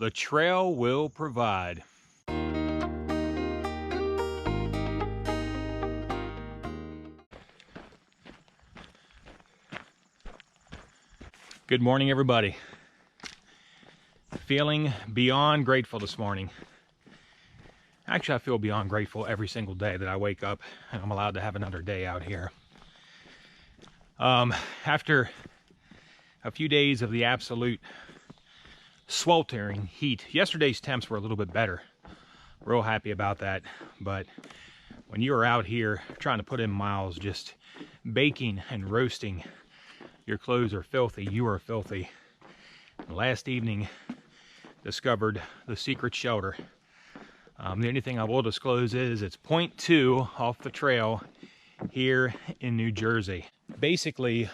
The trail will provide. Good morning, everybody. Feeling beyond grateful this morning. Actually, I feel beyond grateful every single day that I wake up and I'm allowed to have another day out here. After a few days of the absolute sweltering heat, yesterday's temps were a little bit better. Real happy about that. But when you are out here trying to put in miles, just baking and roasting, your clothes are filthy, you are filthy. Last evening, discovered the secret shelter. The only thing I will disclose is it's 0.2 off the trail here in New Jersey. Basically,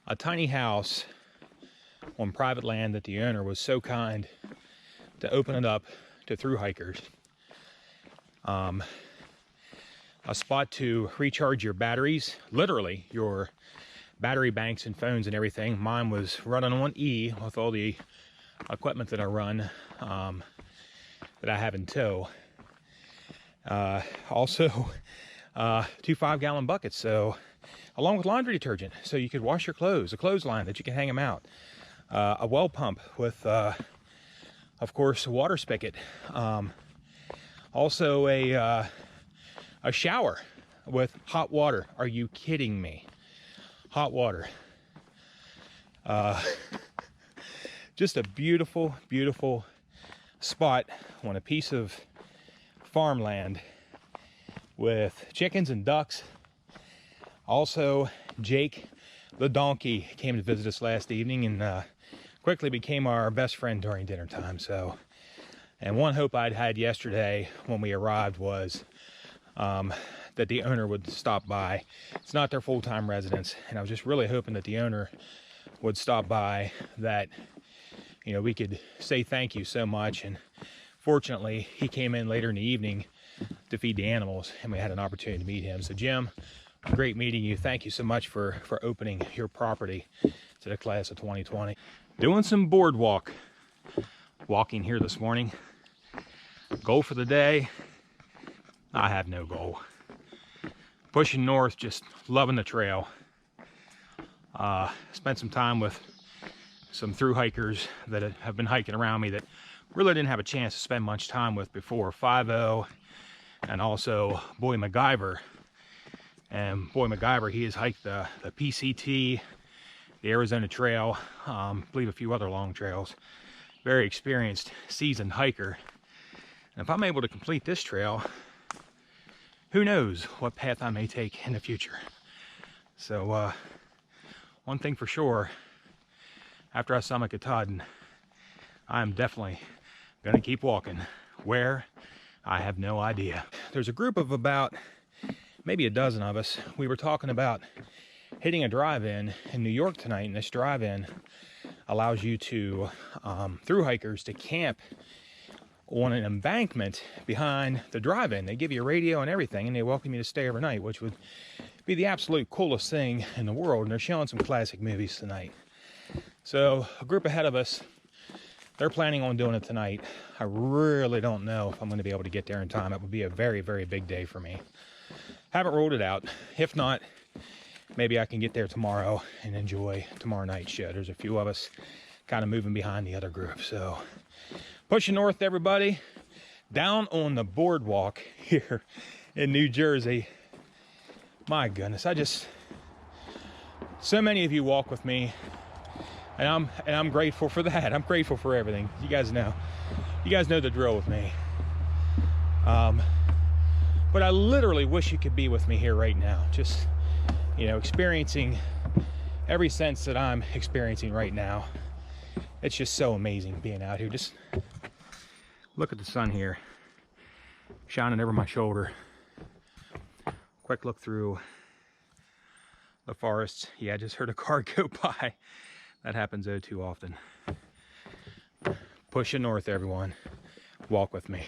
a tiny house on private land that the owner was so kind to open it up to through hikers. A spot to recharge your batteries, literally your battery banks and phones and everything. Mine was running on E with all the equipment that I run, that I have in tow. Also, 2 5-gallon buckets, so along with laundry detergent, so you could wash your clothes, a clothesline that you can hang them out, a well pump with, of course, a water spigot, also a shower with hot water. Are you kidding me? Hot water. Just a beautiful, beautiful spot on a piece of farmland with chickens and ducks. Also, Jake the donkey came to visit us last evening and quickly became our best friend during dinner time. So, and one hope I'd had yesterday when we arrived was that the owner would stop by. It's not their full-time residence, and I was just really hoping that the owner would stop by, that, you know, we could say thank you so much. And fortunately, he came in later in the evening to feed the animals, and we had an opportunity to meet him. So Jim, great meeting you. Thank you so much for opening your property to the class of 2020. Doing some boardwalk walking here this morning. Goal for the day, I have no goal. Pushing north, just loving the trail. Spent some time with some through hikers that have been hiking around me that really didn't have a chance to spend much time with before. 5-0 and also Boy MacGyver. And Boy MacGyver, he has hiked the PCT, the Arizona Trail, I believe a few other long trails. Very experienced, seasoned hiker. And if I'm able to complete this trail, who knows what path I may take in the future. So one thing for sure, after I summit Katahdin, I am definitely gonna keep walking. Where? I have no idea. There's a group of about maybe a dozen of us. We were talking about hitting a drive-in New York tonight, and this drive-in allows you to, through hikers, to camp on an embankment behind the drive-in. They give you a radio and everything, and they welcome you to stay overnight, which would be the absolute coolest thing in the world. And they're showing some classic movies tonight. So a group ahead of us, they're planning on doing it tonight. I really don't know if I'm going to be able to get there in time. It would be a very, very big day for me. Haven't ruled it out. If not, maybe I can get there tomorrow and enjoy tomorrow night's show. There's a few of us kind of moving behind the other group. So pushing north, everybody, down on the boardwalk here in New Jersey. My goodness, so many of you walk with me, and I'm grateful for that. I'm grateful for everything. You guys know the drill with me. But I literally wish you could be with me here right now, just, you know, experiencing every sense that I'm experiencing right now. It's just so amazing being out here. Just look at the sun here shining over my shoulder. Quick look through the forests. Yeah, I just heard a car go by. That happens oh too often. Pushing north, everyone. Walk with me.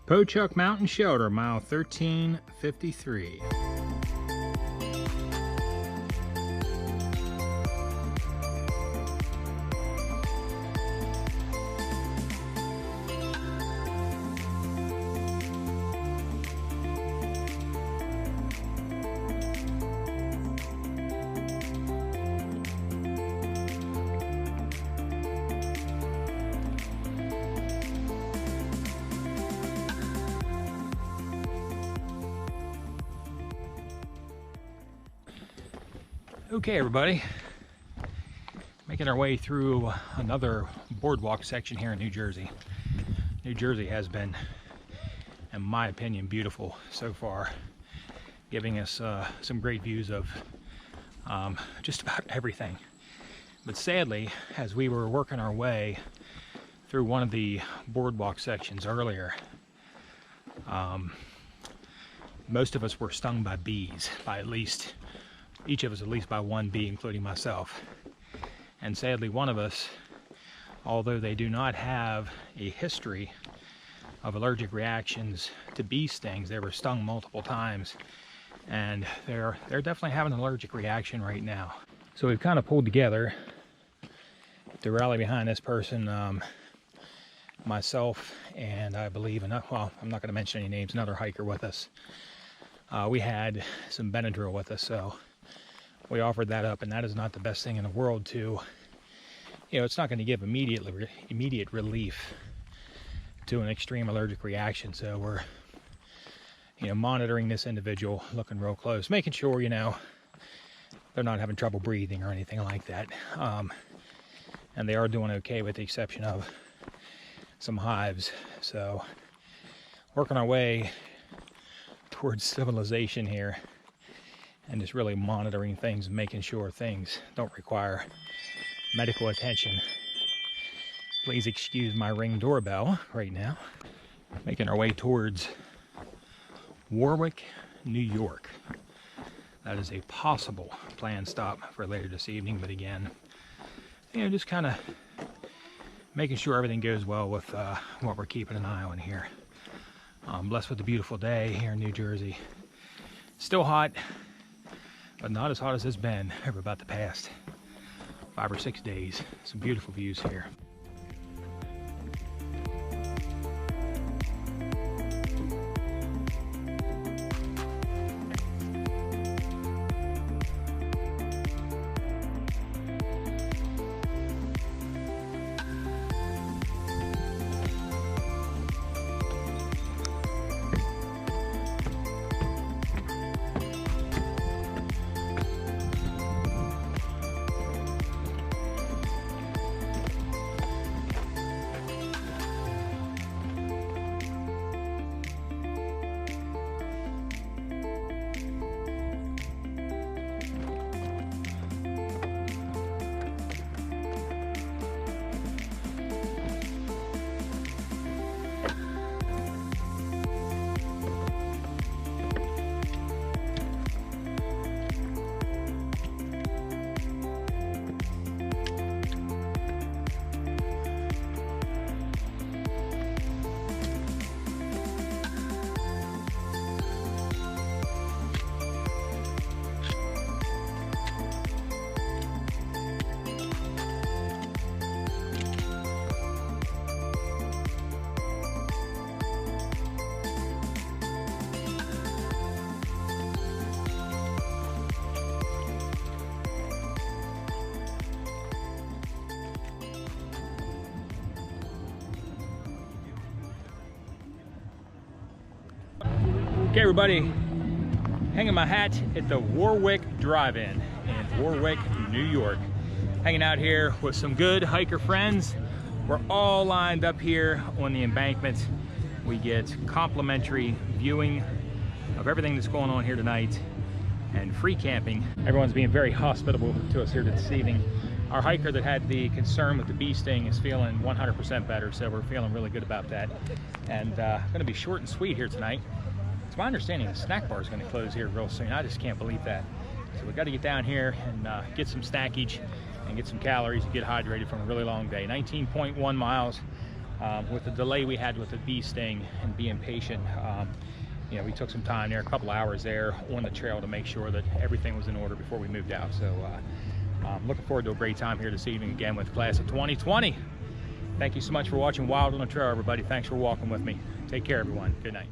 Pochuck Mountain Shelter, mile 1353. Okay, everybody, making our way through another boardwalk section here in New Jersey. New Jersey has been, in my opinion, beautiful so far, giving us some great views of just about everything. But sadly, as we were working our way through one of the boardwalk sections earlier, most of us were stung by bees, by at least each of us at least by one bee, including myself. And sadly, one of us, although they do not have a history of allergic reactions to bee stings, they were stung multiple times, and they're definitely having an allergic reaction right now. So we've kind of pulled together to rally behind this person, myself, and I believe, well, I'm not going to mention any names, another hiker with us. We had some Benadryl with us, so we offered that up, and that is not the best thing in the world to, it's not going to give immediate relief to an extreme allergic reaction. So we're, monitoring this individual, looking real close, making sure, they're not having trouble breathing or anything like that. And they are doing okay with the exception of some hives. So working our way towards civilization here, and just really monitoring things and making sure things don't require medical attention. Please excuse my Ring doorbell right now. Making our way towards Warwick, New York. That is a possible planned stop for later this evening, but again, just kind of making sure everything goes well with what we're keeping an eye on here. Blessed with a beautiful day here in New Jersey. Still hot, but not as hot as it's been over about the past 5 or 6 days. Some beautiful views here. Okay, everybody, hanging my hat at the Warwick Drive-In in Warwick, New York. Hanging out here with some good hiker friends. We're all lined up here on the embankment. We get complimentary viewing of everything that's going on here tonight and free camping. Everyone's being very hospitable to us here this evening. Our hiker that had the concern with the bee sting is feeling 100% better, so we're feeling really good about that. And going to be short and sweet here tonight. It's my understanding the snack bar is going to close here real soon. I just can't believe that. So we've got to get down here and get some snackage and get some calories and get hydrated from a really long day. 19.1 miles, With the delay we had with the bee sting and being patient, you know, we took some time there, a couple hours there on the trail to make sure that everything was in order before we moved out. So looking forward to a great time here this evening again with class of 2020. Thank you so much for watching Wild on the Trail, everybody. Thanks for walking with me. Take care, everyone. Good night.